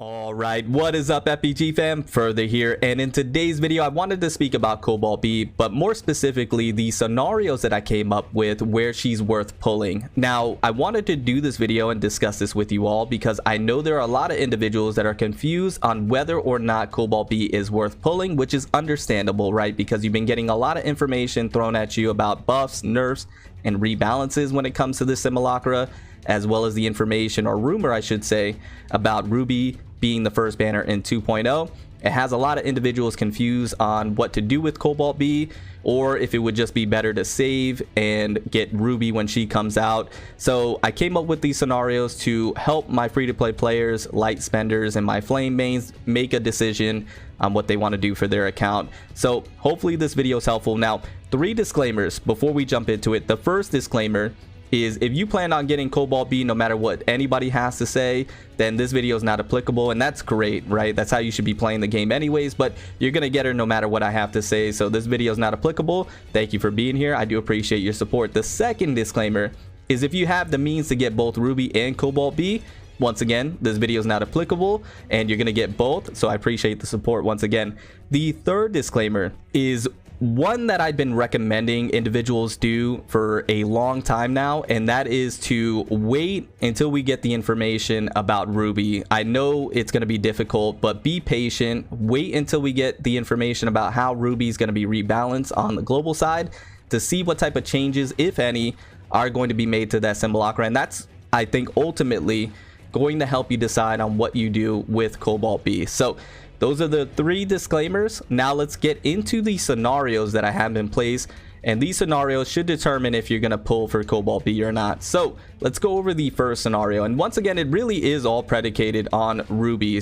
All right, what is up, FPG fam? Further here, and in today's video I wanted to speak about Cobalt B, but more specifically the scenarios that I came up with where she's worth pulling. Now, I wanted to do this video and discuss this with you all because I know there are a lot of individuals that are confused on whether or not Cobalt B is worth pulling, which is understandable, right? Because you've been getting a lot of information thrown at you about buffs, nerfs, and rebalances when it comes to the Simulacra, as well as the information, or rumor I should say, about Ruby being the first banner in 2.0. It has a lot of individuals confused on what to do with Cobalt B, or if it would just be better to save and get Ruby when she comes out. So I came up with these scenarios to help my free-to-play players, light spenders, and my flame mains make a decision on what they want to do for their account. So hopefully this video is helpful. Now, 3 disclaimers before we jump into it. The first disclaimer is if you plan on getting Cobalt B no matter what anybody has to say, then this video is not applicable, and that's great, right? That's how you should be playing the game anyways, but you're gonna get her no matter what I have to say, so this video is not applicable. Thank you for being here. I do appreciate your support. The second disclaimer is if you have the means to get both Ruby and Cobalt B, once again, this video is not applicable and you're gonna get both, so I appreciate the support once again. The third disclaimer is one that I've been recommending individuals do for a long time now, and that is to wait until we get the information about Ruby. I know it's going to be difficult, but be patient. Wait until we get the information about how Ruby is going to be rebalanced on the global side to see what type of changes, if any, are going to be made to that Simulacra, and that's, I think, ultimately going to help you decide on what you do with Cobalt B. So those are the 3 disclaimers. Now let's get into the scenarios that I have in place, and these scenarios should determine if you're going to pull for Cobalt B or not. So let's go over the first scenario, and once again, it really is all predicated on Ruby,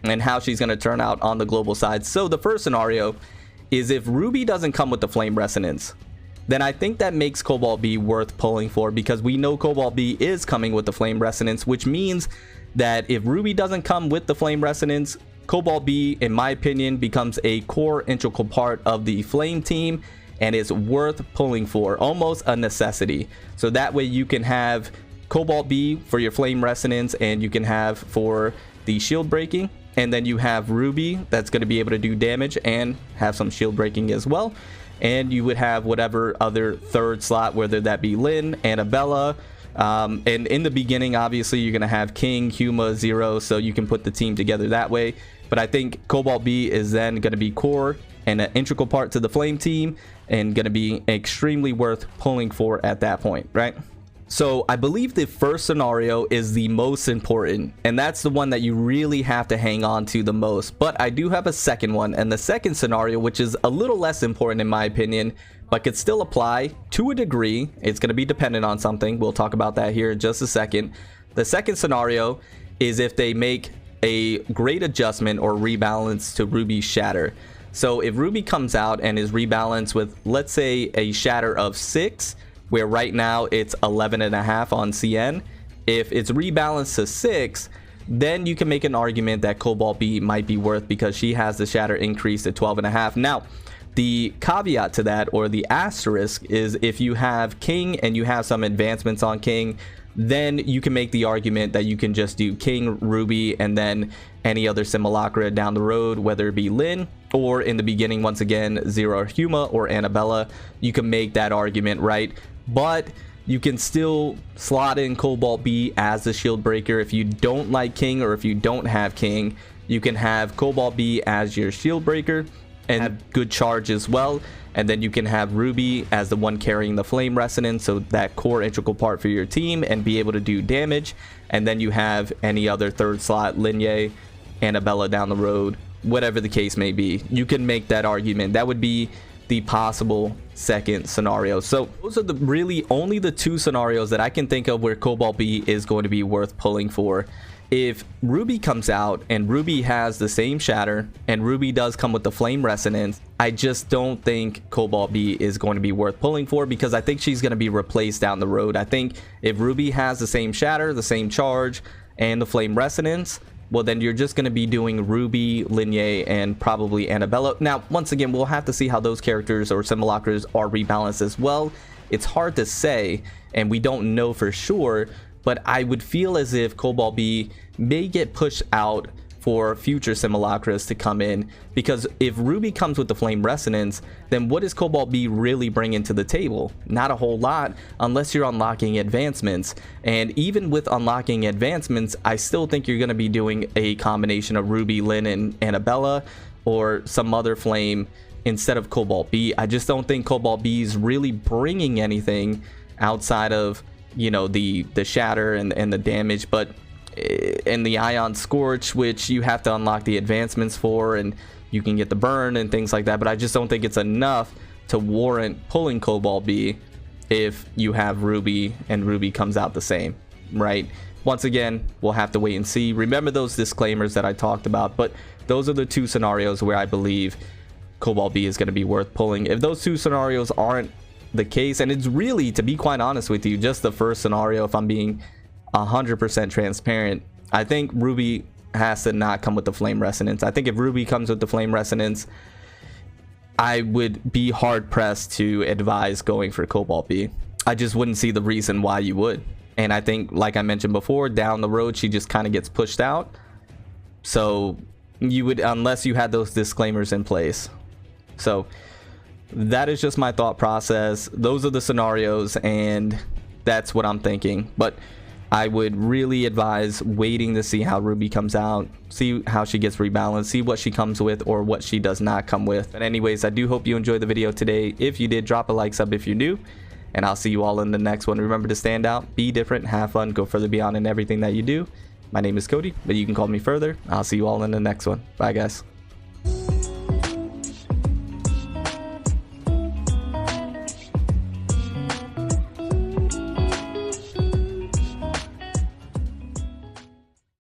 and how she's going to turn out on the global side. So the first scenario is if Ruby doesn't come with the Flame Resonance, then I think that makes Cobalt B worth pulling for, because we know Cobalt B is coming with the Flame Resonance, which means that if Ruby doesn't come with the Flame Resonance, Cobalt B, in my opinion, becomes a core integral part of the Flame team and is worth pulling for, almost a necessity. So that way you can have Cobalt B for your Flame Resonance, and you can have for the shield breaking, and then you have Ruby that's going to be able to do damage and have some shield breaking as well. And you would have whatever other third slot, whether that be Lynn, Annabella, and in the beginning obviously you're gonna have King, Huma, Zero, so you can put the team together that way. But I think Cobalt B is then going to be core and an integral part to the Flame team, and going to be extremely worth pulling for at that point, right? So I believe the first scenario is the most important, and that's the one that you really have to hang on to the most. But I do have a second one, and the second scenario, which is a little less important in my opinion, but could still apply to a degree. It's going to be dependent on something. We'll talk about that here in just a second. The second scenario is if they make a great adjustment or rebalance to Ruby's Shatter. So if Ruby comes out and is rebalanced with, let's say, a Shatter of 6, where right now it's 11.5 on CN, if it's rebalanced to 6, then you can make an argument that Cobalt B might be worth, because she has the Shatter increase to 12.5. Now, the caveat to that, or the asterisk, is if you have King and you have some advancements on King, then you can make the argument that you can just do King, Ruby, and then any other Simulacra down the road, whether it be Lynn, or in the beginning, once again, Zero or Huma or Annabella. You can make that argument, right? But you can still slot in Cobalt B as the shield breaker. If you don't like King, or if you don't have King, you can have Cobalt B as your shield breaker and have good charge as well, and then you can have Ruby as the one carrying the Flame Resonance, so that core integral part for your team, and be able to do damage. And then you have any other third slot, Linye, Annabella down the road, whatever the case may be. You can make that argument. That would be the possible second scenario. So those are the really only the 2 scenarios that I can think of where Cobalt B is going to be worth pulling for. If Ruby comes out and Ruby has the same Shatter, and Ruby does come with the Flame Resonance, I just don't think Cobalt B is going to be worth pulling for, because I think she's going to be replaced down the road. I think if Ruby has the same Shatter, the same charge, and the Flame Resonance, well, then you're just going to be doing Ruby, Linye, and probably Annabella. Now, once again, we'll have to see how those characters or Simulacras are rebalanced as well. It's hard to say, and we don't know for sure, but I would feel as if Cobalt B may get pushed out for future simulacras to come in, because if Ruby comes with the Flame Resonance, then what does Cobalt B really bring into the table? Not a whole lot, unless you're unlocking advancements. And even with unlocking advancements, I still think you're going to be doing a combination of Ruby, Lynn, and Annabella, or some other flame instead of Cobalt B. I just don't think Cobalt B is really bringing anything outside of, you know, the shatter and the damage, but and the Ion Scorch, which you have to unlock the advancements for, and you can get the burn and things like that. But I just don't think it's enough to warrant pulling Cobalt B if you have Ruby and Ruby comes out the same, right? Once again, we'll have to wait and see. Remember those disclaimers that I talked about, but those are the two scenarios where I believe Cobalt B is going to be worth pulling. If those two scenarios aren't the case, and it's really, to be quite honest with you, just the first scenario, if I'm being 100% transparent, I think Ruby has to not come with the Flame Resonance. I think if Ruby comes with the Flame Resonance, I would be hard pressed to advise going for Cobalt B. I just wouldn't see the reason why you would. And I think, like I mentioned before, down the road she just kind of gets pushed out. So you would, unless you had those disclaimers in place. So that is just my thought process. Those are the scenarios, and that's what I'm thinking. But I would really advise waiting to see how Ruby comes out, see how she gets rebalanced, see what she comes with or what she does not come with. But anyways, I do hope you enjoyed the video today. If you did, drop a like, sub if you're new, and I'll see you all in the next one. Remember to stand out, be different, have fun, go further beyond in everything that you do. My name is Cody, but you can call me further. I'll see you all in the next one. Bye, guys.